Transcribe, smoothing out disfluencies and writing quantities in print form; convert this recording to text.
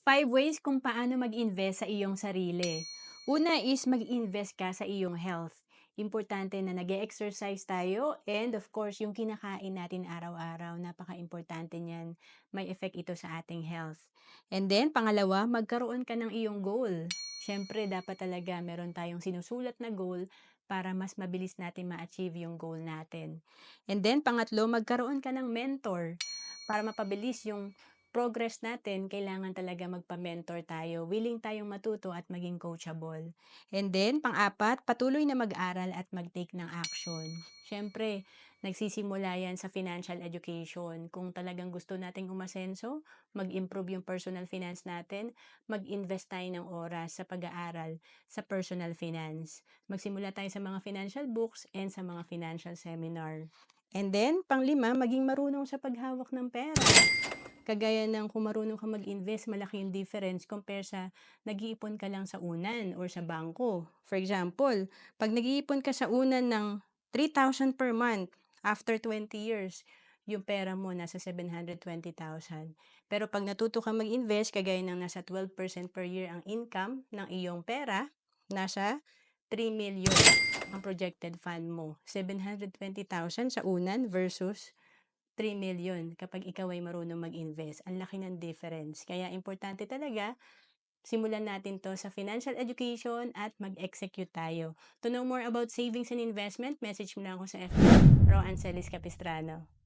Five ways kung paano mag-invest sa iyong sarili. Una is mag-invest ka sa iyong health. Importante na nag exercise tayo and of course yung kinakain natin araw-araw, napaka-importante niyan. May effect ito sa ating health. And then pangalawa, magkaroon ka ng iyong goal. Siyempre dapat talaga meron tayong sinusulat na goal para mas mabilis natin ma-achieve yung goal natin. And then pangatlo, magkaroon ka ng mentor para mapabilis yung progress natin, kailangan talaga magpa-mentor tayo. Willing tayong matuto at maging coachable. And then, pang-apat, patuloy na mag-aral at mag-take ng action. Siyempre, nagsisimula yan sa financial education. Kung talagang gusto nating umasenso, mag-improve yung personal finance natin, mag-invest tayo ng oras sa pag-aaral sa personal finance. Magsimula tayo sa mga financial books and sa mga financial seminar. And then, panglima, maging marunong sa paghawak ng pera. Kagaya ng kung marunong ka mag-invest, malaki yung difference compare sa nag-iipon ka lang sa unan or sa bangko. For example, 'pag nag-iipon ka sa unan ng 3,000 per month, after 20 years, yung pera mo nasa 720,000. Pero 'pag natuto ka mag-invest, kagaya ng nasa 12% per year ang income ng iyong pera, nasa 3,000,000 ang projected fund mo. 720,000 sa unan versus 3,000,000 kapag ikaw ay marunong mag-invest. Ang laki ng difference. Kaya importante talaga, simulan natin 'to sa financial education at mag-execute tayo. To know more about savings and investment, message mo lang ako sa FB, Ro Ancelis Capistrano.